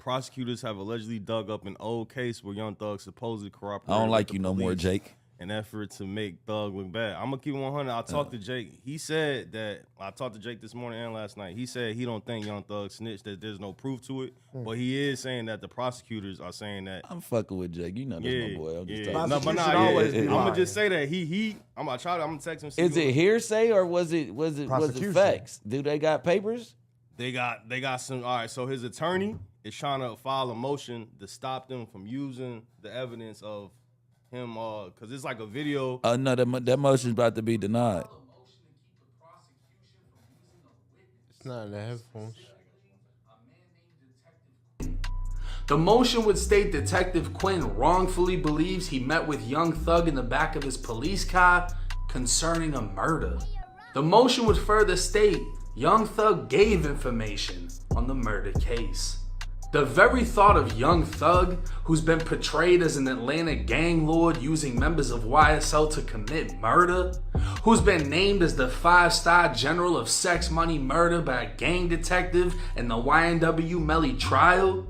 prosecutors have allegedly dug up an old case where Young Thug supposedly cooperated. I don't like with you the no more, police Jake. in effort to make Thug look bad. I'm gonna keep it 100. I talked to Jake. He said that I talked to Jake this morning and last night. He said he don't think Young Thug snitched, that there's no proof to it. But he is saying that the prosecutors are saying that. I'm fucking with Jake. You know that's my boy. I'm just talking. No, but nah, I'm gonna just say that I'm gonna text him. Is it hearsay or was it facts? Do they got papers? They got some. All right, so his attorney is trying to file a motion to stop them from using the evidence of him, because it's like a video. No, that motion's about to be denied. It's not in the headphones. The motion would state Detective Quinn wrongfully believes he met with Young Thug in the back of his police car concerning a murder. The motion would further state Young Thug gave information on the murder case. The very thought of Young Thug, who's been portrayed as an Atlanta gang lord using members of YSL to commit murder, who's been named as the 5-star general of sex, money, murder by a gang detective in the YNW Melly trial,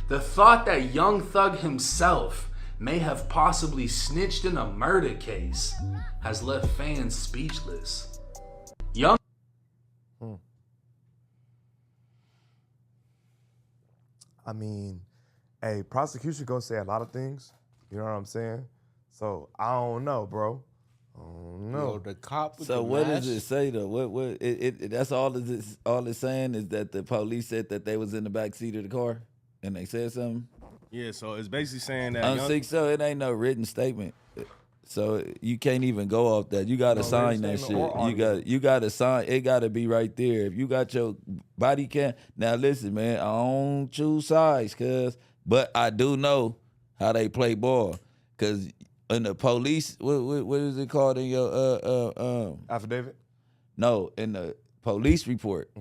the thought that Young Thug himself may have possibly snitched in a murder case has left fans speechless. Young I mean, hey, prosecution gonna say a lot of things. You know what I'm saying? So I don't know, bro. I don't know. Yo, the cop with So the what mask, does it say though? What that's all it's saying is that the police said that they was in the back seat of the car and they said something? Yeah, so it's basically saying that. I don't think so. It ain't no written statement. So you can't even go off that. You gotta sign that shit. You gotta sign. It gotta be right there. If you got your body cam. Now listen, man. I don't choose sides, but I do know how they play ball. Cause in the police, what is it called in your affidavit? No, in the police report.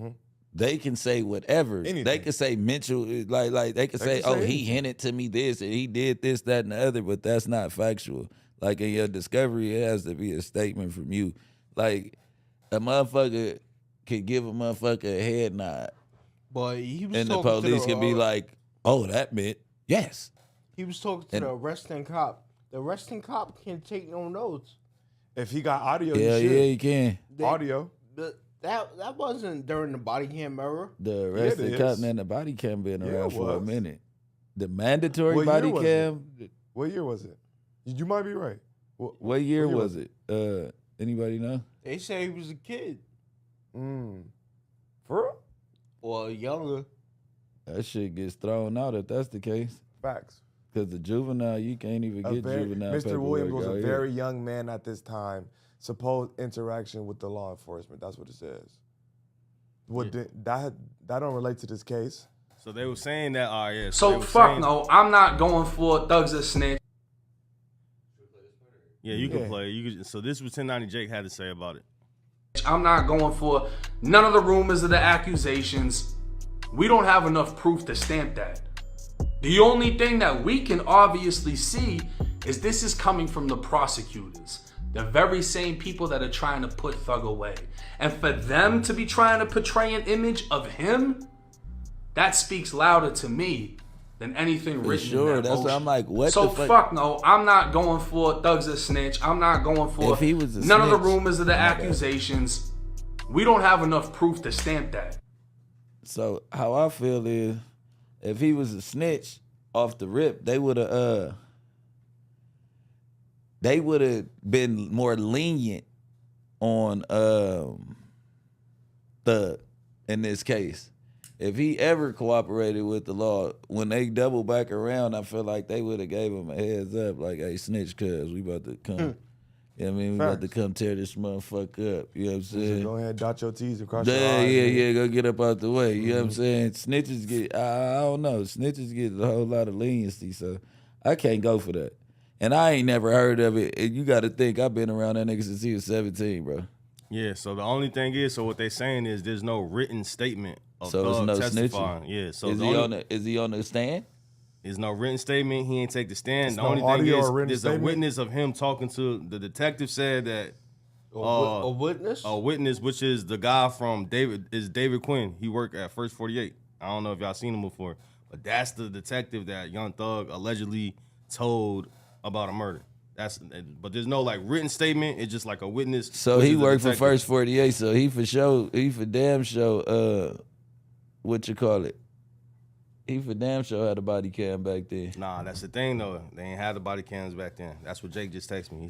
They can say whatever. Anything. They can say mental, like they can say, oh, he hinted to me this and he did this, that, and the other, but that's not factual. Like in your discovery, it has to be a statement from you. Like a motherfucker could give a motherfucker a head nod. But he was and the talking police to the, can be like, oh, that meant yes. He was talking to the arresting cop. The arresting cop can't take no notes. If he got audio, yeah, he can. Audio. That wasn't during the body cam era. The arresting cop and the body cam been around for a minute. The mandatory body cam. What year was it? You might be right. What year was it? Anybody know? They say he was a kid. For real? Or younger. That shit gets thrown out if that's the case. Facts. Because the juvenile, you can't even get juvenile Mr. Williams was a here. very young man at this time. Supposed interaction with the law enforcement. That's what it says. That don't relate to this case. So they were saying that. Yeah. So fuck no. I'm not going for Thug's a snitch. Yeah, you can play. So this was 1090 Jake had to say about it. I'm not going for none of the rumors or the accusations. We don't have enough proof to stamp that. The only thing that we can obviously see is this is coming from the prosecutors. The very same people that are trying to put Thug away. And for them to be trying to portray an image of him, that speaks louder to me than anything written in that that's motion. what I'm like, what so the fuck? fuck no, I'm not going for Thug's a snitch. I'm not going for If he was a none of the snitch, rumors or the accusations. We don't have enough proof to stamp that. So how I feel is, if he was a snitch off the rip, they would have been more lenient on Thug in this case. If he ever cooperated with the law, when they double back around, I feel like they would have gave him a heads up, like, hey, snitch, cuz we about to come. You know what I mean? We about to come tear this motherfucker up. You know what I'm saying? Go ahead, dot your T's and cross your I's. Yeah, go get up out the way. You know what I'm saying? Snitches get, I don't know, snitches get a whole lot of leniency, so I can't go for that. And I ain't never heard of it. And you got to think, I've been around that nigga since he was 17, bro. Yeah, so the only thing is, so what they saying is there's no written statement of Thug no testifying. snitching. Yeah, so is he on the stand? There's no written statement. He ain't take the stand. The no only thing audio is or written there's statement? a witness of him talking to the detective said that A witness? a witness, which is the guy from David Quinn. He worked at First 48. I don't know if y'all seen him before. But that's the detective that Young Thug allegedly told about a murder. But there's no like written statement. It's just like a witness. So he worked for First 48. So he for damn sure. What you call it? He for damn sure had a body cam back then. Nah, that's the thing though. They ain't had the body cams back then. That's what Jake just texted me.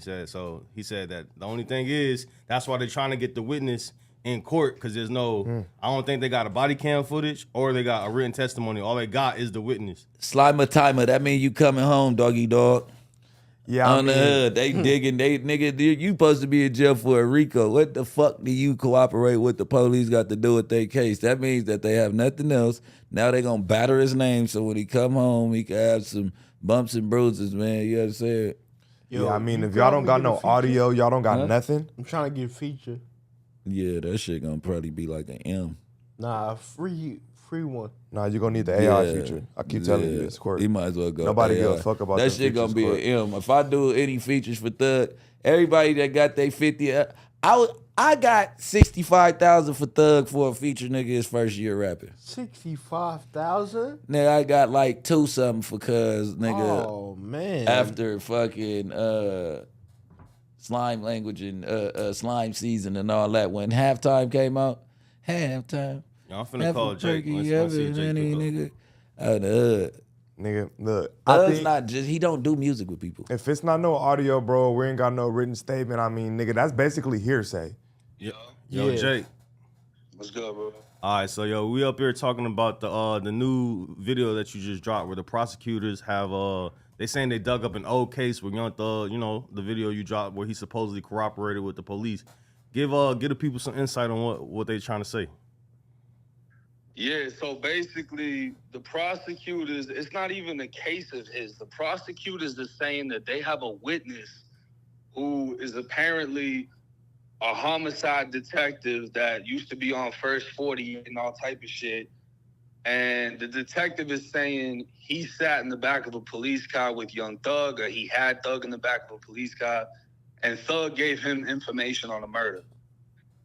He said that the only thing is that's why they're trying to get the witness in court because there's no. I don't think they got a body cam footage or they got a written testimony. All they got is the witness. Slimer timer. That mean you coming home, doggy dog. Yeah, on the hood, they digging. They nigga, you supposed to be in jail for a RICO. What the fuck do you cooperate with the police got to do with their case? That means that they have nothing else. Now they gonna batter his name so when he come home, he can have some bumps and bruises, man. You understand? Yo, yeah, I mean, if y'all don't got no audio, y'all don't got nothing. I'm trying to get a feature. Yeah, that shit gonna probably be like an M. Nah, free one. Nah, you're gonna need the AI feature. I keep telling you this, Court. He might as well go. Nobody give a fuck about that shit. Gonna be an M. If I do any features for Thug, everybody that got their 50, I got 65,000 for Thug for a feature nigga his first year rapping. 65,000? Nigga, I got like 2 something for cuz nigga. Oh man. After fucking slime language and slime season and all that, when halftime came out, halftime. I'm finna call Jake. Nigga. Out of the hood. Nigga, look. Thug's not just, he don't do music with people. If it's not no audio, bro, we ain't got no written statement. I mean, nigga, that's basically hearsay. Yo, Jake. What's good, bro? All right, so yo, we up here talking about the new video that you just dropped where the prosecutors have they saying they dug up an old case with Young Thug, you know, the video you dropped where he supposedly cooperated with the police. Give the people some insight on what they trying to say. Yeah, so basically the prosecutors, it's not even a case of his. The prosecutors are saying that they have a witness who is apparently a homicide detective that used to be on First 40 and all type of shit. And the detective is saying he sat in the back of a police car with Young Thug, or he had Thug in the back of a police car, and Thug gave him information on a murder.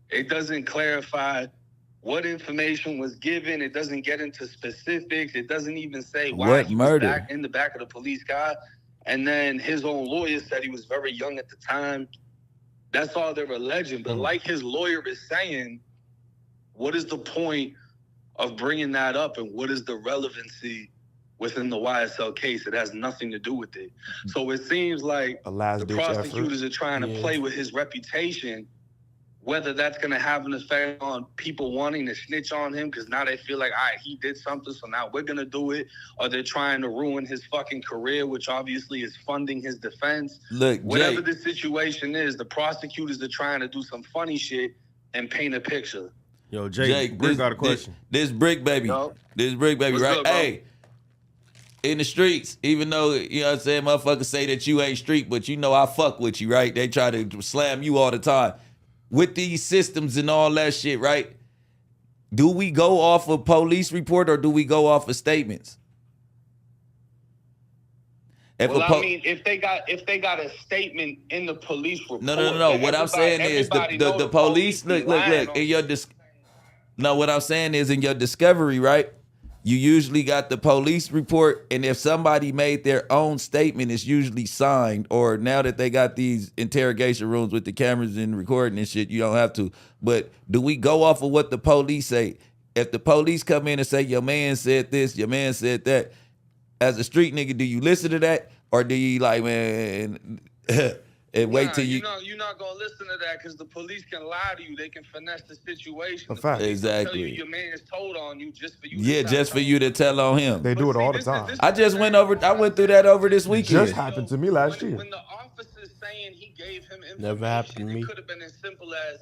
It doesn't clarify what information was given. It doesn't get into specifics. It doesn't even say why he was in the back of the police car. And then his own lawyer said he was very young at the time. That's all they're alleging. But like his lawyer is saying, what is the point of bringing that up, and what is the relevancy within the YSL case? It has nothing to do with it. So it seems like the prosecutors are trying to play with his reputation, whether that's going to have an effect on people wanting to snitch on him because now they feel like, all right, he did something, so now we're going to do it, or they're trying to ruin his fucking career, which obviously is funding his defense. Look, whatever Jake, the situation is, the prosecutors are trying to do some funny shit and paint a picture. Yo, Jake, Bricc got a question. This Bricc, baby. Yo. This Bricc, baby, What's right? good, bro? Hey, in the streets, even though, you know what I'm saying, motherfuckers say that you ain't street, but you know I fuck with you, right? They try to slam you all the time. With these systems and all that shit, right? Do we go off a police report or do we go off of statements? I mean, if they got a statement in the police report. No. What I'm saying is the police look. In your what I'm saying is in your discovery, right? You usually got the police report, and if somebody made their own statement, it's usually signed. Or now that they got these interrogation rooms with the cameras and recording and shit, you don't have to. But do we go off of what the police say? If the police come in and say, your man said this, your man said that, as a street nigga, do you listen to that? Or do you like, man, and wait till you... You're not going to listen to that because the police can lie to you. They can finesse the situation. Exactly. Tell you your man is told on you just for you for you to tell on him. They do it all the time. I went through that over this weekend. Just happened to me last year. When the officer's saying he gave him information, never happened to me. It could have been as simple as,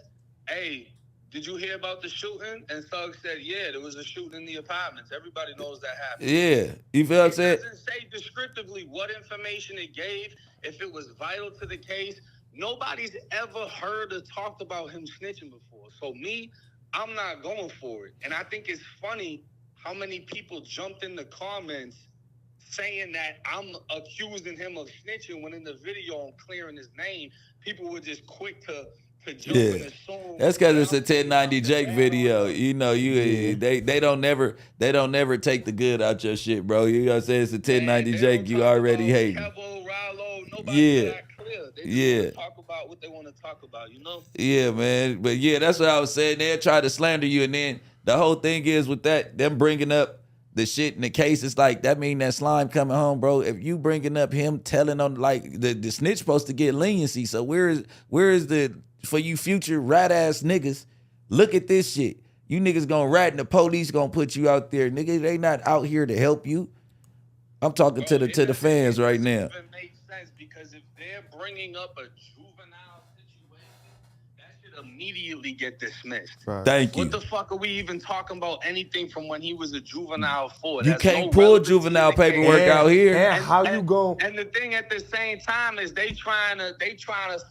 hey, did you hear about the shooting? And Thug said, yeah, there was a shooting in the apartments. Everybody knows that happened. Yeah. You feel what I'm saying? It doesn't say descriptively what information it gave, if it was vital to the case. Nobody's ever heard or talked about him snitching before. So me, I'm not going for it. And I think it's funny how many people jumped in the comments saying that I'm accusing him of snitching when in the video I'm clearing his name. People were just quick to to jump and Yeah. assume. That's because it's a 1090 Jake video. You know, they don't never take the good out your shit, bro. You know what I'm saying? It's a 1090 Jake. You already hating. Kevo, Rallo, nobody Yeah. that clear. They just Yeah. want to talk about what they want to talk about, you know? Yeah, man. But yeah, that's what I was saying. They'll try to slander you, and then the whole thing is with that, them bringing up the shit in the case, it's like, that mean that Slime coming home, bro. If you bringing up him telling on, like, the snitch supposed to get leniency. So where is the, for you future rat ass niggas, look at this shit. You niggas gonna rat and the police gonna put you out there. Nigga, they not out here to help you. I'm talking to the fans right now. It doesn't even make sense, because if they're bringing up a juvenile situation, that should immediately get dismissed. Right. Thank you. What the fuck are we even talking about anything from when he was a juvenile for? You That's can't no pull relevancy juvenile in the case. paperwork out here. And how you go? And the thing at the same time is they trying to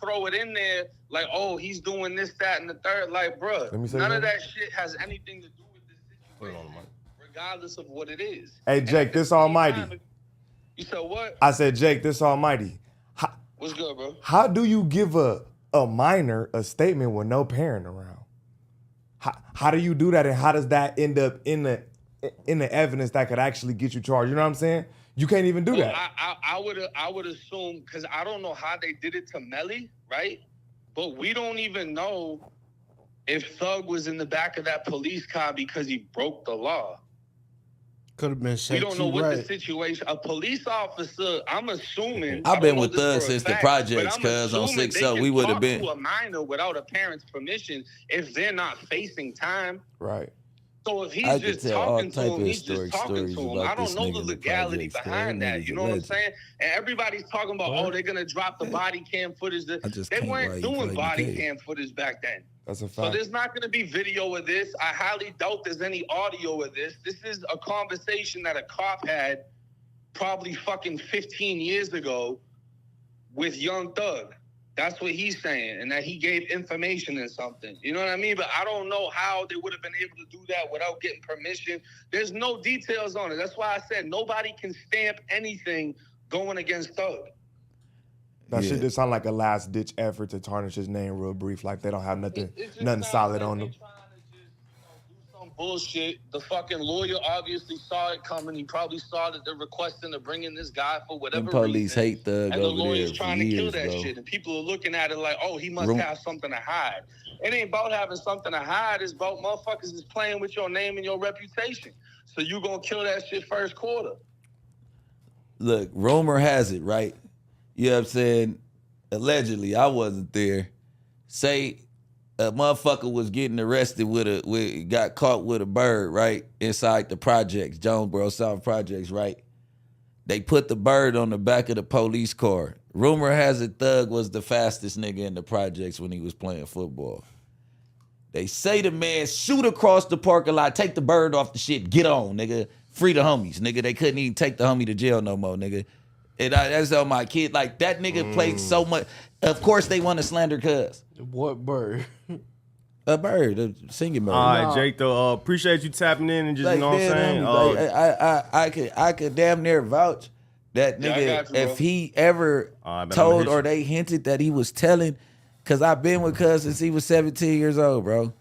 throw it in there like, oh, he's doing this, that, and the third. Like, bruh, Let me say none of something. that shit has anything to do with this Put it on situation, the mic. regardless of what it is. Hey, And Jake, at the this same almighty. time, you said what? I said, Jake, this almighty. What's good, bro? How do you give a minor a statement with no parent around? How do you do that, and how does that end up in the evidence that could actually get you charged? You know what I'm saying? You can't even do Well, that. I would assume, because I don't know how they did it to Melly, right? But we don't even know if Thug was in the back of that police car because he broke the law. Could have been We said don't know too what the right. situation. A police officer, I'm assuming. I've I been don't know with this Thug for a since the fact, projects, but I'm cuz on assuming 6 they up, can we would have talk been. to a minor without a parent's permission if they're not facing time. Right. So if he's I could just tell all talking to type him, of he's just historic talking stories to him. about I don't this know nigga the in the legality projects, cuz behind that that. nigga's You a know what I'm legend. saying? And everybody's talking about, oh, they're gonna drop the body cam footage. I just They can't why weren't you doing play body the cam footage back then. That's a So fact. there's not going to be video of this. I highly doubt there's any audio of this. This is a conversation that a cop had probably fucking 15 years ago with Young Thug. That's what he's saying, and that he gave information and something. You know what I mean? But I don't know how they would have been able to do that without getting permission. There's no details on it. That's why I said nobody can stamp anything going against Thug. That Yeah. shit just sound like a last ditch effort to tarnish his name real brief. Like they don't have nothing It just nothing sounds solid like on they're them. trying to just, do some bullshit. The fucking lawyer obviously saw it coming. He probably saw that they're requesting to bring in this guy for whatever Them police reason. hate Thug And the over there lawyer's for trying to kill years, that bro. shit. And people are looking at it like, oh, he must Room- have something to hide. It ain't about having something to hide. It's about motherfuckers is playing with your name and your reputation. So you gonna kill that shit first quarter. Look, rumor has it, right? You know what I'm saying? Allegedly, I wasn't there. Say a motherfucker was getting arrested got caught with a bird, right? Inside the projects, Jonesboro South Projects, right? They put the bird on the back of the police car. Rumor has it Thug was the fastest nigga in the projects when he was playing football. They say the man shoot across the parking lot, take the bird off the shit, get on, nigga. Free the homies, nigga. They couldn't even take the homie to jail no more, nigga. And that's on my kid. Like, that nigga played so much. Of course they want to slander cuz. What bird? A bird, a singing bird. All right, Jake, though, appreciate you tapping in and just, Like, you know what I'm man, saying? I could damn near vouch that Yeah, I nigga, got you, bro. if he ever All right, man, told I'ma hit or you. they hinted that he was telling, because I've been with cuz since he was 17 years old, bro,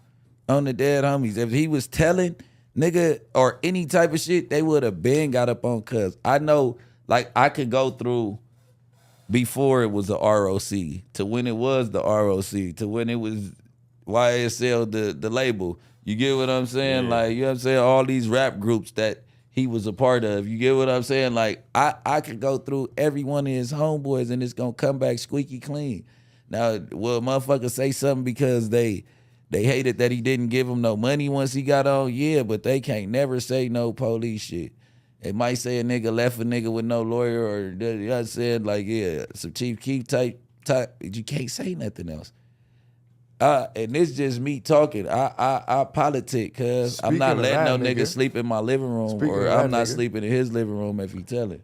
on the dead homies. If he was telling, nigga, or any type of shit, they would have been got up on cuz. I know, like, I could go through before it was the ROC, to when it was the ROC, to when it was YSL, the label. You get what I'm saying? Yeah. Like, you know what I'm saying? All these rap groups that he was a part of. You get what I'm saying? Like, I could go through every one of his homeboys and it's gonna come back squeaky clean. Now, will motherfuckers say something because they hated that he didn't give them no money once he got on? Yeah, but they can't never say no police shit. They might say a nigga left a nigga with no lawyer, or, you know what I'm saying? Like, yeah, some Chief Keef type. You can't say nothing else. And it's just me talking. I politic, cuz I'm Speaking not of letting no that, nigga nigga. sleep in my living room, Speaking or of I'm that, not nigga. sleeping in his living room if he tell it.